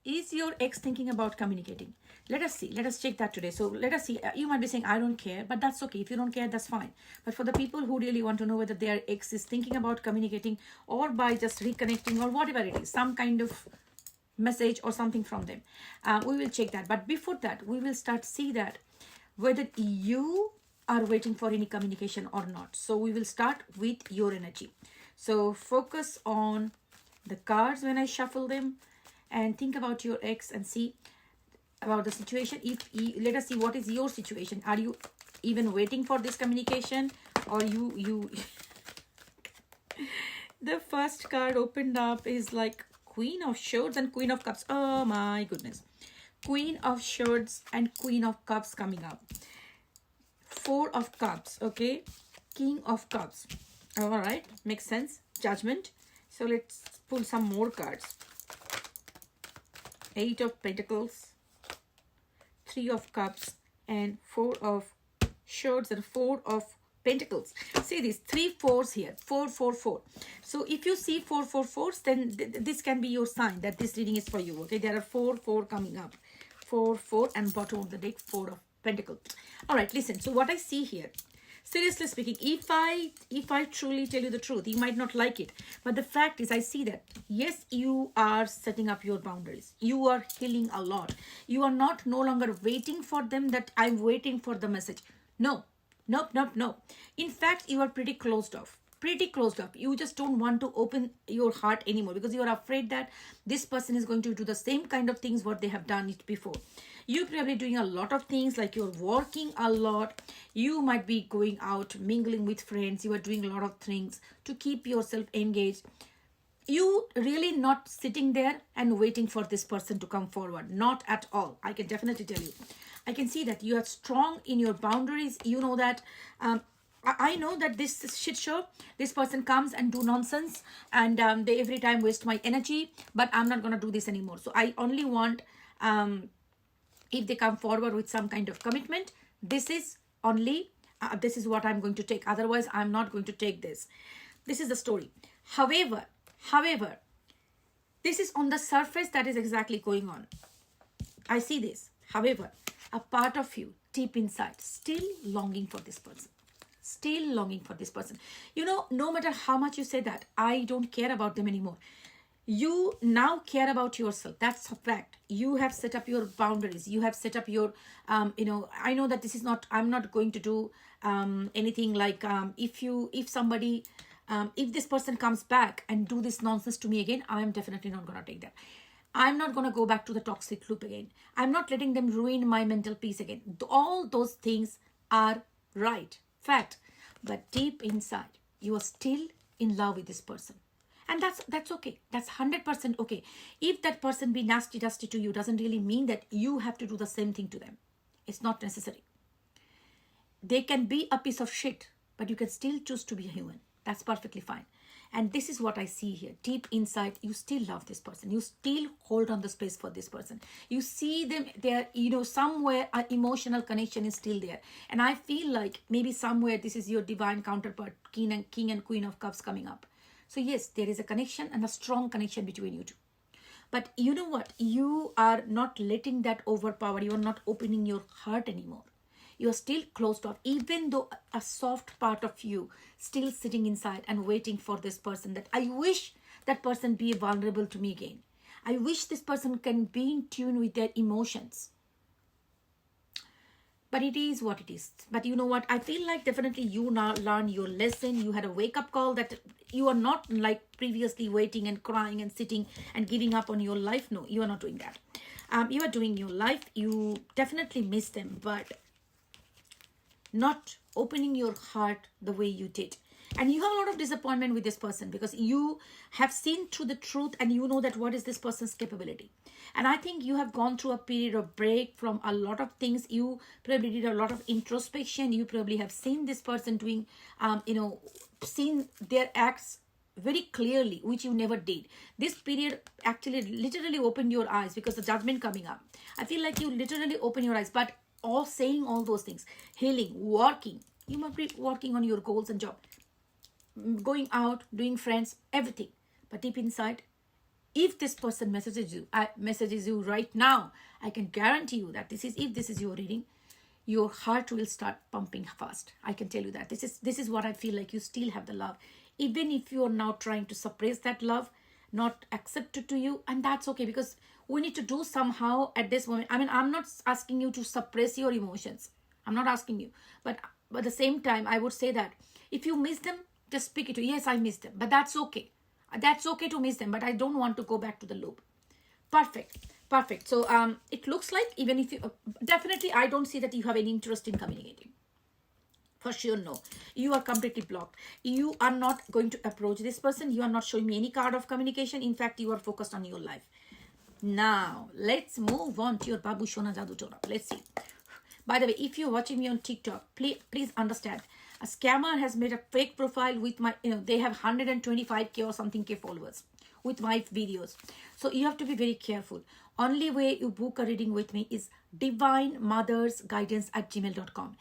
Is your ex thinking about communicating? Let us see. Let us check that today. So let us see. You might be saying, I don't care, but that's okay. If you don't care, that's fine. But for the people who really want to know whether their ex is thinking about communicating or by just reconnecting or whatever it is, some kind of message or something from them, we will check that. But before that, we will start see that whether you are waiting for any communication or not. So we will start with your energy. So focus on the cards when I shuffle them and think about your ex and see about the situation. Let us see what is your situation. Are you even waiting for this communication, or you the first card opened up is like Queen of Swords and Queen of Cups. Oh my goodness. Queen of Swords and Queen of Cups coming up. Four of Cups, okay. King of Cups. All right, makes sense. Judgment. So let's pull some more cards. Eight of Pentacles, Three of Cups, and Four of Swords and Four of Pentacles. See these 3 4s here. 4 4 4. So if you see 4 4 4s, then this can be your sign that this reading is for you. Okay, there are 4 4 coming up. 4 4 and bottom of the deck 4 of Pentacles. All right, listen. So what I see here, seriously speaking, if I truly tell you the truth, you might not like it, but the fact is I see that yes, you are setting up your boundaries. You are healing a lot. You are not no longer waiting for them, that I'm waiting for the message. No. No. In fact, you are pretty closed off. You just don't want to open your heart anymore because you are afraid that this person is going to do the same kind of things what they have done it before. You're probably doing a lot of things, like you're working a lot. You might be going out, mingling with friends. You are doing a lot of things to keep yourself engaged. You really not sitting there and waiting for this person to come forward. Not at all. I can definitely tell you. I can see that you are strong in your boundaries. You know that I know that this shit show, this person comes and do nonsense and they every time waste my energy, but I'm not going to do this anymore. So I only want, if they come forward with some kind of commitment, this is only, this is what I'm going to take. Otherwise, I'm not going to take this. This is the story. However, this is on the surface that is exactly going on. I see this. However, a part of you deep inside still longing for this person. You know, no matter how much you say that I don't care about them anymore, you now care about yourself. That's a fact. You have set up your boundaries. You have set up your I know that this is not, I'm not going to do anything like if somebody if this person comes back and do this nonsense to me again, I am definitely not going to take that. I'm not going to go back to the toxic loop again. I'm not letting them ruin my mental peace again. All those things are right. Fact. But deep inside, you are still in love with this person. And that's okay. That's 100% okay. If that person be nasty, dusty to you, doesn't really mean that you have to do the same thing to them. It's not necessary. They can be a piece of shit, but you can still choose to be a human. That's perfectly fine. And this is what I see here. Deep inside, you still love this person. You still hold on the space for this person. You see them there, somewhere an emotional connection is still there. And I feel like maybe somewhere this is your divine counterpart, King and Queen of Cups coming up. So yes, there is a connection and a strong connection between you two. But you know what? You are not letting that overpower. You are not opening your heart anymore. You are still closed off, even though a soft part of you still sitting inside and waiting for this person, that I wish that person be vulnerable to me again. I wish this person can be in tune with their emotions. But it is what it is. But you know what? I feel like definitely you now learn your lesson. You had a wake-up call that you are not like previously waiting and crying and sitting and giving up on your life. No, you are not doing that. You are doing your life. You definitely miss them, but not opening your heart the way you did. And you have a lot of disappointment with this person because you have seen through the truth and you know that what is this person's capability. And I think you have gone through a period of break from a lot of things. You probably did a lot of introspection. You probably have seen this person doing, seen their acts very clearly, which you never did. This period actually literally opened your eyes because the judgment coming up. I feel like you literally open your eyes, but all saying all those things, healing, working, you might be working on your goals and job, going out, doing friends, everything. But deep inside, if this person messages you right now, I can guarantee you that if this is your reading, your heart will start pumping fast. I can tell you that. This is what I feel like. You still have the love. Even if you are now trying to suppress that love, not accept it to you, and that's okay, because we need to do somehow at this moment. I mean, I'm not asking you to suppress your emotions. I'm not asking you. But at the same time, I would say that if you miss them, just speak it to, yes, I miss them. But that's okay. That's okay to miss them, but I don't want to go back to the loop. Perfect. So it looks like, even if you definitely, I don't see that you have any interest in communicating. For sure, no. You are completely blocked. You are not going to approach this person. You are not showing me any card of communication. In fact, you are focused on your life. Now, let's move on to your Babu Shona Jadu Tora. Let's see. By the way, if you're watching me on TikTok, please understand. A scammer has made a fake profile with my, they have 125k or something K followers with my videos. So you have to be very careful. Only way you book a reading with me is divinemothersguidance@gmail.com.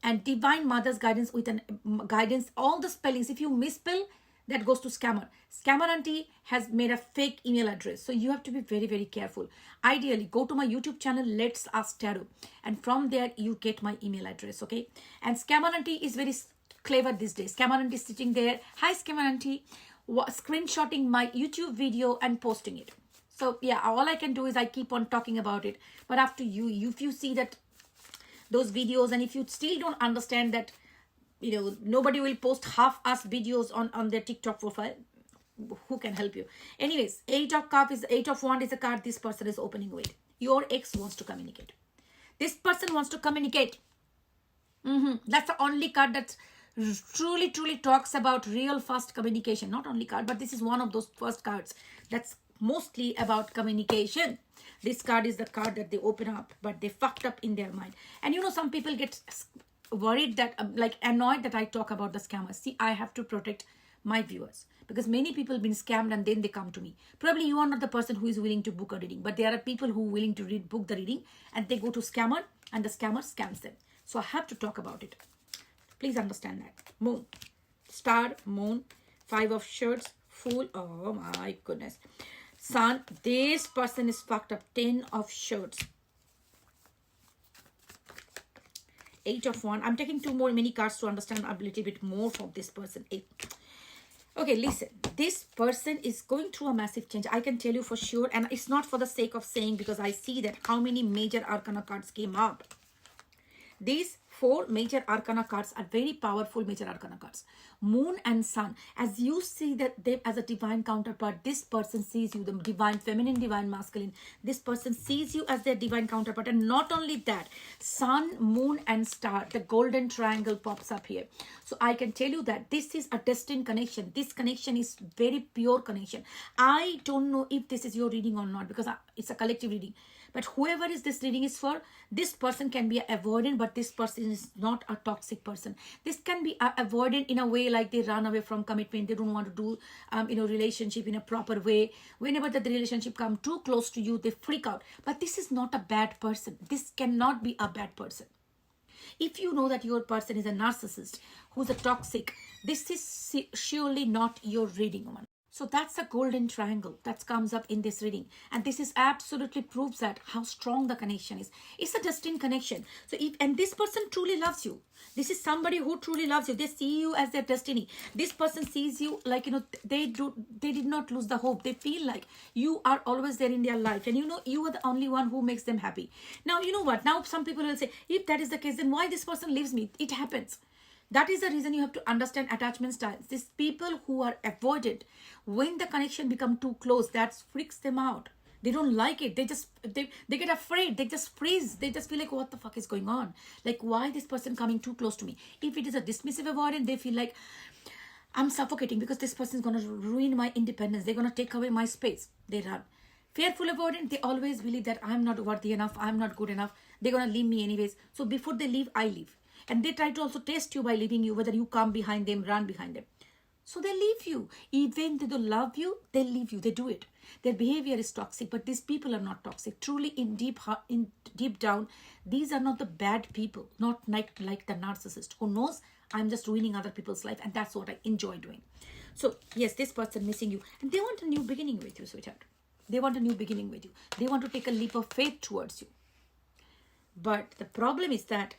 And Divine Mother's Guidance with an guidance, all the spellings, if you misspell, that goes to scammer. Scammer auntie has made a fake email address. So you have to be very, very careful. Ideally, go to my YouTube channel, Let's Ask Tarot. And from there, you get my email address, okay? And scammer auntie is very clever these days. Scammer auntie is sitting there. Hi, scammer auntie. Screenshotting my YouTube video and posting it. So yeah, all I can do is I keep on talking about it. But after you, if you see that those videos, and if you still don't understand that, nobody will post half-assed videos on their TikTok profile, who can help you? Anyways, 8 of Wands is a card this person is opening with. Your ex wants to communicate. This person wants to communicate. That's the only card that truly talks about real fast communication. Not only card, but this is one of those first cards that's mostly about communication. This card is the card that they open up, but they fucked up in their mind. And some people get worried that, annoyed that I talk about the scammers. See, I have to protect my viewers, because many people have been scammed and then they come to me. Probably you are not the person who is willing to book a reading, but there are people who are willing to book the reading, and they go to scammer and the scammer scams them. So I have to talk about it. Please understand that. Moon, star, moon, 5 of swords, fool. Oh my goodness. Sun, this person is fucked up. 10 of swords. 8 of Wands. I'm taking 2 more mini cards to understand a little bit more from this person. 8. Okay, listen. This person is going through a massive change. I can tell you for sure. And it's not for the sake of saying, because I see that how many major arcana cards came up. These 4 major arcana cards are very powerful major arcana cards. Moon and Sun. As you see that they as a divine counterpart, this person sees you, the divine feminine, divine masculine. This person sees you as their divine counterpart. And not only that, Sun, Moon and Star, the golden triangle pops up here. So I can tell you that this is a destined connection. This connection is very pure connection. I don't know if this is your reading or not, because it's a collective reading. But whoever is this reading is for, this person can be avoidant, but this person is not a toxic person. This can be avoidant in a way like they run away from commitment. They don't want to do, relationship in a proper way. Whenever the relationship come too close to you, they freak out. But this is not a bad person. This cannot be a bad person. If you know that your person is a narcissist, who's a toxic, this is surely not your reading, woman. So that's a golden triangle that comes up in this reading. And this is absolutely proves that how strong the connection is. It's a destined connection. So and this person truly loves you. This is somebody who truly loves you. They see you as their destiny. This person sees you like, they did not lose the hope. They feel like you are always there in their life. And you are the only one who makes them happy. Now, you know what? Now some people will say, if that is the case, then why this person leaves me? It happens. That is the reason you have to understand attachment styles. These people who are avoided, when the connection become too close, that freaks them out. They don't like it. They get afraid. They just freeze. They just feel like, what the fuck is going on? Like, why this person coming too close to me? If it is a dismissive avoidant, they feel like, I'm suffocating because this person is going to ruin my independence. They're going to take away my space. They run. Fearful avoidant, they always believe that I'm not worthy enough. I'm not good enough. They're going to leave me anyways. So before they leave, I leave. And they try to also test you by leaving you, whether you come behind them, run behind them. So they leave you. Even though they love you, they leave you. They do it. Their behavior is toxic, but these people are not toxic. Truly, in deep down, these are not the bad people. Not like the narcissist who knows I'm just ruining other people's life, and that's what I enjoy doing. So yes, this person missing you, and they want a new beginning with you, sweetheart. They want a new beginning with you. They want to take a leap of faith towards you. But the problem is that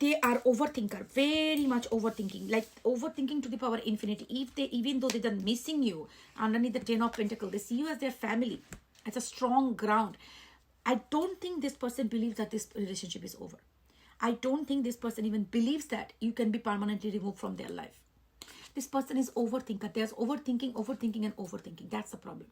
they are overthinker, very much overthinking, like overthinking to the power infinity. If they, even though they're missing you underneath the 10 of Pentacles, they see you as their family, as a strong ground. I don't think this person believes that this relationship is over. I don't think this person even believes that you can be permanently removed from their life. This person is overthinker. There's overthinking, overthinking, and overthinking. That's the problem.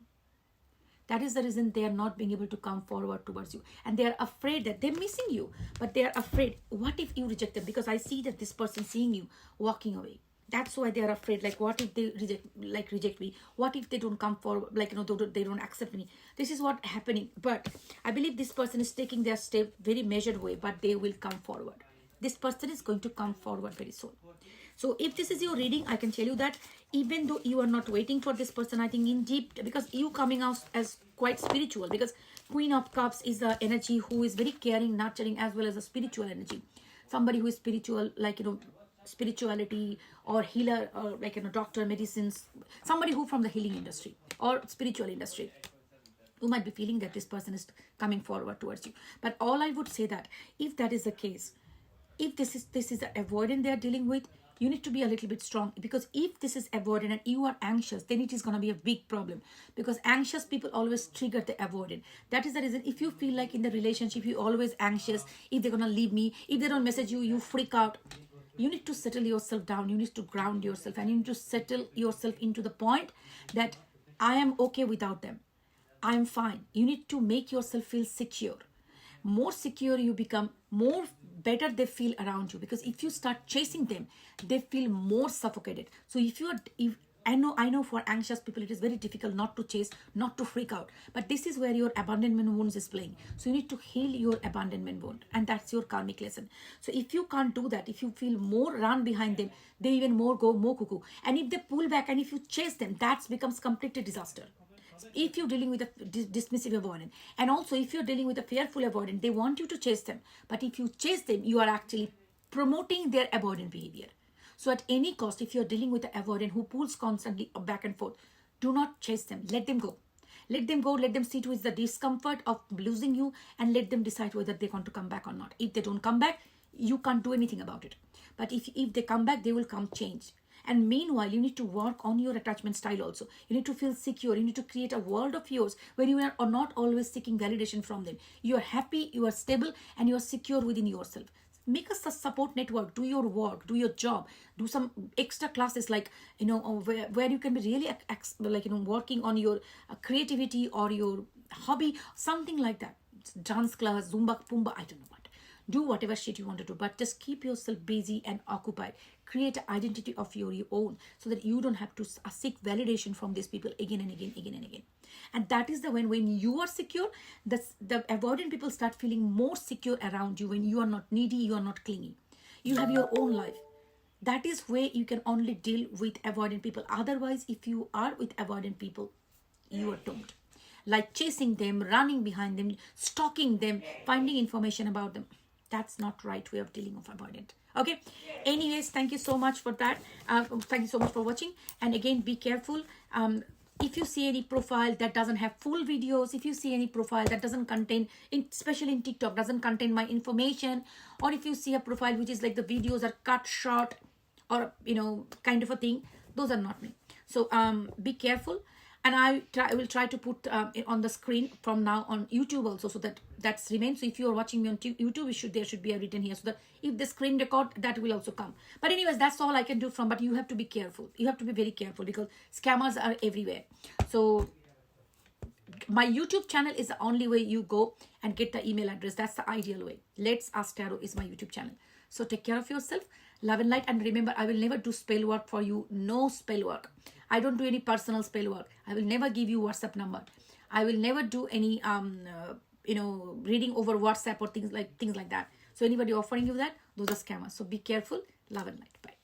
That is the reason they are not being able to come forward towards you. And they are afraid that they're missing you. But they are afraid, what if you reject them? Because I see that this person seeing you walking away. That's why they are afraid. Like, what if they reject me? What if they don't come forward? Like, they don't accept me. This is what happening. But I believe this person is taking their step very measured way. But they will come forward. This person is going to come forward very soon. So if this is your reading, I can tell you that even though you are not waiting for this person, I think in deep, because you coming out as quite spiritual, because Queen of Cups is the energy who is very caring, nurturing, as well as a spiritual energy. Somebody who is spiritual, like, spirituality or healer, or like, doctor, medicines, somebody who from the healing industry or spiritual industry. You might be feeling that this person is coming forward towards you. But all I would say that if that is the case, if this is the avoidant they are dealing with, you need to be a little bit strong, because if this is avoidant and you are anxious, then it is going to be a big problem, because anxious people always trigger the avoidant. That is the reason if you feel like in the relationship you're always anxious, if they're going to leave me, if they don't message you, you freak out. You need to settle yourself down. You need to ground yourself, and you need to settle yourself into the point that I am okay without them. I am fine. You need to make yourself feel secure. More secure you become, more better they feel around you, because if you start chasing them, they feel more suffocated. So I know for anxious people it is very difficult not to chase, not to freak out, but this is where your abandonment wounds is playing. So you need to heal your abandonment wound, and that's your karmic lesson. So if you can't do that, if you feel more run behind them, they even more go more cuckoo, and if they pull back and if you chase them, that becomes completely disaster. If you're dealing with a dismissive avoidant, and also if you're dealing with a fearful avoidant, they want you to chase them, but if you chase them, you are actually promoting their avoidant behavior. So at any cost, if you're dealing with an avoidant who pulls constantly back and forth, do not chase them. Let them go. Let them go. Let them sit with the discomfort of losing you, and let them decide whether they want to come back or not. If they don't come back, you can't do anything about it. But if they come back, they will come change. And meanwhile, you need to work on your attachment style also. You need to feel secure. You need to create a world of yours where you are not always seeking validation from them. You are happy, you are stable, and you are secure within yourself. Make a support network. Do your work, do your job, do some extra classes, like, where you can be really working on your creativity or your hobby, something like that. Dance class, Zumba, Pumba, I don't know what. Do whatever shit you want to do, but just keep yourself busy and occupied. Create an identity of your own, so that you don't have to seek validation from these people again and again, again and again. And that is when you are secure, the avoidant people start feeling more secure around you. When you are not needy, you are not clingy. You have your own life. That is where you can only deal with avoidant people. Otherwise, if you are with avoidant people, you are doomed. Like chasing them, running behind them, stalking them, finding information about them. That's not right way of dealing with avoidant. Okay. Anyways, thank you so much for that. Thank you so much for watching. And again, be careful. If you see any profile that doesn't have full videos, if you see any profile that doesn't contain, especially in TikTok, doesn't contain my information, or if you see a profile which is like the videos are cut short, or kind of a thing, those are not me. So be careful. And I will try to put it on the screen from now on YouTube also, so that's remains. So if you are watching me on YouTube, there should be a written here, so that if the screen record, that will also come. But anyways, that's all I can do but you have to be careful. You have to be very careful, because scammers are everywhere. So my YouTube channel is the only way you go and get the email address. That's the ideal way. Let's Ask Tarot is my YouTube channel. So take care of yourself. Love and light. And remember, I will never do spell work for you. No spell work. I don't do any personal spell work. I will never give you WhatsApp number. I will never do any reading over WhatsApp or things like that. So anybody offering you that, those are scammers. So be careful. Love and light. Bye.